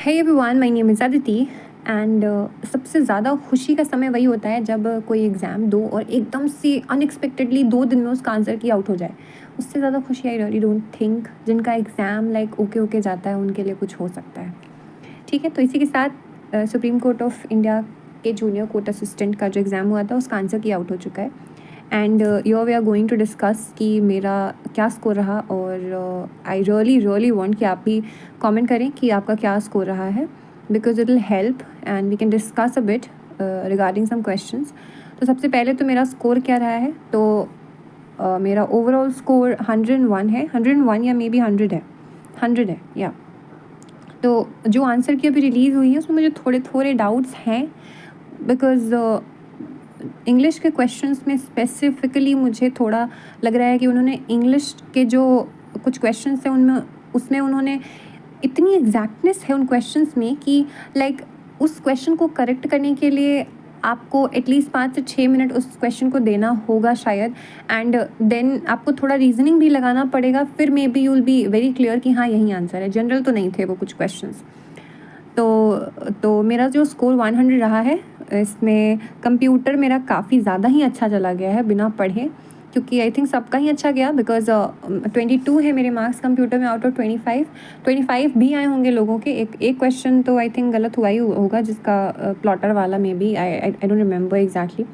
Hey everyone, my name is Aditi and सबसे ज़्यादा खुशी का समय वही होता है जब कोई एग्ज़ाम दो और एकदम से अनएक्सपेक्टेडली 2 दिन में उसका आंसर की आउट हो जाए। उससे ज़्यादा खुशी आई रियली डोंट थिंक जिनका एग्ज़ाम लाइक ओके ओके जाता है उनके लिए कुछ हो सकता है। ठीक है, तो इसी के साथ सुप्रीम कोर्ट ऑफ इंडिया के जूनियर कोर्ट असिस्टेंट का जो एग्ज़ाम हुआ था उसका आंसर की आउट हो चुका है and we are going to discuss कि मेरा क्या स्कोर रहा और आई रियली वांट कि आप भी कमेंट करें कि आपका क्या स्कोर रहा है because it will help and we can discuss a bit regarding some questions. तो सबसे पहले तो मेरा स्कोर क्या रहा है, तो मेरा ओवरऑल स्कोर 101 है, 101 या मे बी 100 है या। तो जो आंसर की अभी रिलीज़ हुई है उसमें मुझे थोड़े थोड़े डाउट्स हैं बिकॉज इंग्लिश के क्वेश्चंस में स्पेसिफिकली मुझे थोड़ा लग रहा है कि उन्होंने इंग्लिश के जो कुछ क्वेश्चंस हैं उसमें उन्होंने इतनी एग्जैक्टनेस है उन क्वेश्चंस में कि लाइक उस क्वेश्चन को करेक्ट करने के लिए आपको एटलीस्ट 5 से 6 मिनट उस क्वेश्चन को देना होगा शायद एंड देन आपको थोड़ा रीजनिंग भी लगाना पड़ेगा, फिर may be you will be very clear कि हाँ यही आंसर है। जनरल तो नहीं थे वो कुछ क्वेश्चंस। तो मेरा जो स्कोर 100 रहा है इसमें कंप्यूटर मेरा काफ़ी ज़्यादा ही अच्छा चला गया है बिना पढ़े, क्योंकि आई थिंक सबका ही अच्छा गया बिकॉज 22 है मेरे मार्क्स कंप्यूटर में आउट ऑफ 25 भी आए होंगे लोगों के। एक क्वेश्चन तो आई थिंक गलत हुआ ही होगा जिसका प्लॉटर वाला में भी I don't remember exactly,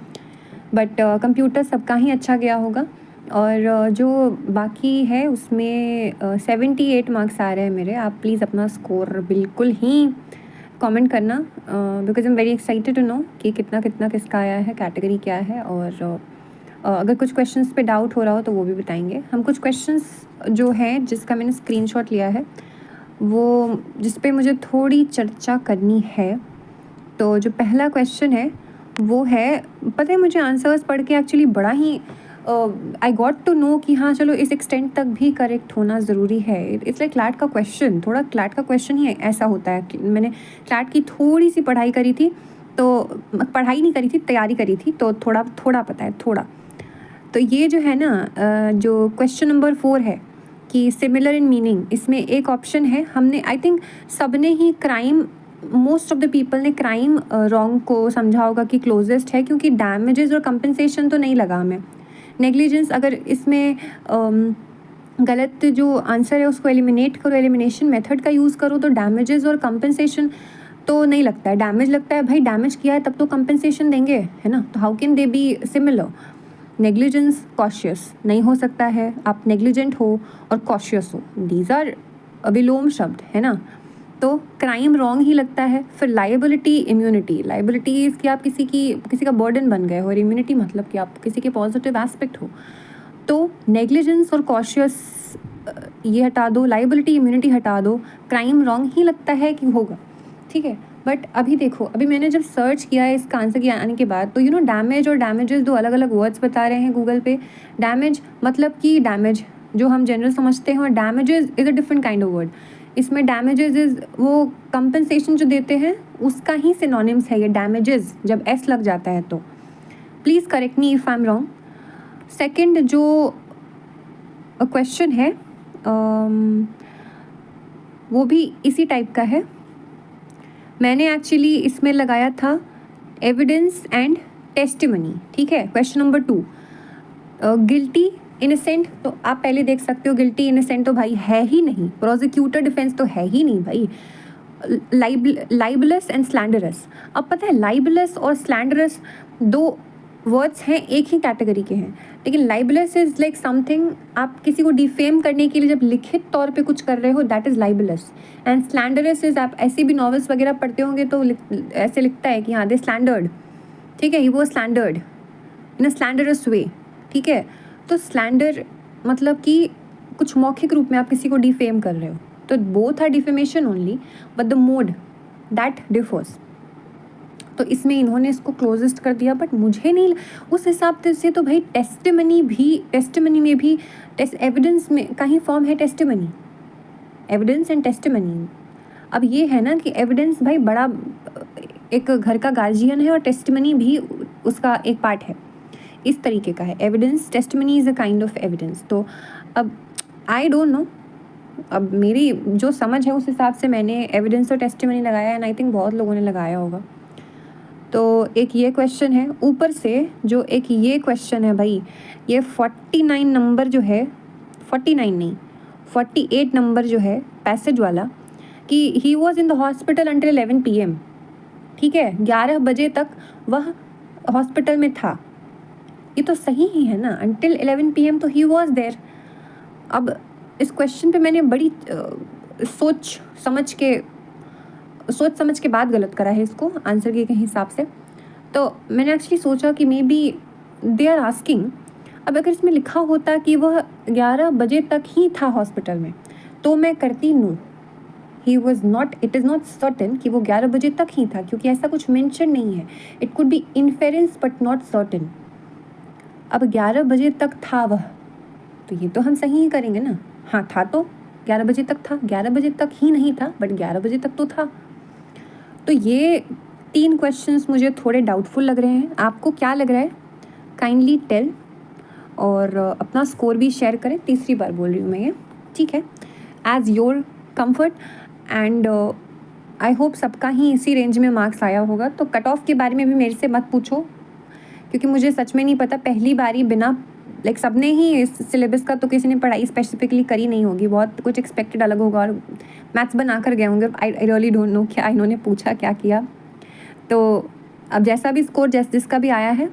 but computer सबका ही अच्छा गया होगा। और जो बाकी है उसमें 78 मार्क्स आ रहे हैं मेरे। आप प्लीज़ अपना स्कोर बिल्कुल ही कमेंट करना because I am very excited to know कि कितना कितना किसका आया है, कैटेगरी क्या है। और अगर कुछ क्वेश्चंस पे डाउट हो रहा हो तो वो भी बताएंगे। हम कुछ क्वेश्चंस जो हैं जिसका मैंने स्क्रीनशॉट लिया है वो जिस पे मुझे थोड़ी चर्चा करनी है। तो जो पहला क्वेश्चन है वो है, पता है मुझे आंसर्स पढ़ के एक्चुअली बड़ा ही आई गॉट टू नो कि हाँ चलो इस एक्सटेंट तक भी करेक्ट होना ज़रूरी है। इट्स लाइक क्लैट का क्वेश्चन, थोड़ा क्लैट का क्वेश्चन ही ऐसा होता है। मैंने क्लैट की थोड़ी सी पढ़ाई करी थी, तो पढ़ाई नहीं करी थी, तैयारी करी थी, तो थोड़ा थोड़ा पता है थोड़ा। तो ये जो है ना जो क्वेश्चन नंबर 4 है कि सिमिलर इन मीनिंग, इसमें एक ऑप्शन है हमने आई थिंक सबने ही crime, most of the people ने क्राइम रॉन्ग को समझा होगा कि क्लोजेस्ट है, क्योंकि डैमेजेस और कंपनसेशन तो नहीं लगा हमें। नेग्लिजेंस, अगर इसमें गलत जो आंसर है उसको एलिमिनेट करो, एलिमिनेशन मेथड का यूज़ करो, तो डैमेजेस और कंपनसेशन तो नहीं लगता है। डैमेज लगता है, भाई डैमेज किया है तब तो कंपनसेशन देंगे, है ना। तो how can they be similar. Negligence cautious नहीं हो सकता है, आप नेग्लिजेंट हो और कॉशियस हो, दीज आर विलोम शब्द, है ना। तो क्राइम रॉन्ग ही लगता है। फिर लाइबिलिटी इम्यूनिटी, लाइबिलिटी इज़ कि आप किसी का बर्डन बन गए हो, और इम्यूनिटी मतलब कि आप किसी के पॉजिटिव एस्पेक्ट हो। तो नेग्लिजेंस और कॉशियस ये हटा दो, लाइबिलिटी इम्यूनिटी हटा दो, क्राइम रॉन्ग ही लगता है कि होगा, ठीक है। बट अभी देखो, अभी मैंने जब सर्च किया है इसका आंसर के आने के बाद, तो यू नो डैमेज और डैमेजेस दो अलग अलग वर्ड्स बता रहे हैं गूगल पे। डैमेज मतलब कि डैमेज जो हम जनरल समझते हैं, और damages is a different kind of word. इसमें डैमेजेस इज़ वो कंपनसेशन जो देते हैं उसका ही सिनोनिम्स है ये डैमेजेस, जब एस लग जाता है तो। Please correct me if I am wrong. Second जो क्वेश्चन है वो भी इसी टाइप का है। मैंने एक्चुअली इसमें लगाया था एविडेंस एंड टेस्टिमनी, ठीक है। क्वेश्चन नंबर 2 गिल्टी इनोसेंट, तो आप पहले देख सकते हो गिल्टी इनोसेंट तो भाई है ही नहीं, प्रोसिक्यूटर डिफेंस तो है ही नहीं भाई। लाइबलस एंड स्लैंडरस, अब पता है लाइबलस और स्लैंडरस दो वर्ड्स हैं, एक ही कैटेगरी के हैं, लेकिन लाइबलस इज़ लाइक समथिंग आप किसी को डिफेम करने के लिए जब लिखित तौर पे कुछ कर रहे हो, दैट इज़ लाइबलस। एंड स्लैंडरस इज़, आप ऐसे भी नॉवेल्स वगैरह पढ़ते होंगे तो ऐसे लिखता है कि हाँ दे स्लैंडर्ड, ठीक है, ही वो स्लैंडर्ड इन अ स्लैंडरस वे, ठीक है। तो स्लैंडर मतलब कि कुछ मौखिक रूप में आप किसी को डिफेम कर रहे हो, तो both are defamation only, but the mode that differs. तो इसमें इन्होंने इसको क्लोजेस्ट कर दिया, बट मुझे नहीं उस हिसाब से तो भाई टेस्टिमनी में भी एविडेंस में का ही फॉर्म है टेस्टिमनी, एविडेंस एंड टेस्टिमनी। अब ये है ना कि एविडेंस भाई बड़ा एक घर का गार्जियन है और टेस्टिमनी भी उसका एक पार्ट है, इस तरीके का है। Evidence testimony is a kind of evidence. तो अब आई डोंट नो अब मेरी जो समझ है उस हिसाब से मैंने एविडेंस और टेस्टिमनी लगाया, एंड आई थिंक बहुत लोगों ने लगाया होगा। तो एक ये क्वेश्चन है, ऊपर से जो एक ये क्वेश्चन है भाई, ये 49 नंबर जो है, 49 नहीं 48 नंबर जो है पैसेज वाला, कि he was in the hospital until 11 PM। ठीक है, 11 बजे तक वह हॉस्पिटल में था, ये तो सही ही है ना, अंटिल 11 PM तो ही वॉज देयर। अब इस क्वेश्चन पे मैंने बड़ी सोच समझ के बाद गलत करा है इसको आंसर के हिसाब से। तो मैंने एक्चुअली सोचा कि maybe they are asking, अब अगर इसमें लिखा होता कि वह 11 बजे तक ही था हॉस्पिटल में, तो मैं करती no, he was not, it is not certain कि वो 11 बजे तक ही था, क्योंकि ऐसा कुछ मेंशन नहीं है। It could be inference but not certain. अब 11 बजे तक था वह, तो ये तो हम सही ही करेंगे ना, हाँ था, तो 11 बजे तक था, 11 बजे तक ही नहीं था बट 11 बजे तक तो था। तो ये 3 क्वेश्चंस मुझे थोड़े डाउटफुल लग रहे हैं। आपको क्या लग रहा है? काइंडली टेल, और अपना स्कोर भी शेयर करें। तीसरी बार बोल रही हूँ मैं ये, ठीक है, as your comfort. And I hope सबका ही इसी रेंज में मार्क्स आया होगा। तो कट ऑफ के बारे में भी मेरे से मत पूछो, क्योंकि मुझे सच में नहीं पता। पहली बारी बिना लाइक सबने ही इस सिलेबस का तो किसी ने पढ़ाई स्पेसिफिकली करी नहीं होगी, बहुत कुछ एक्सपेक्टेड अलग होगा और मैथ्स बना कर गए होंगे। आई रियली डोंट नो क्या इन्होंने पूछा क्या किया। तो अब जैसा भी स्कोर जिसका भी आया है,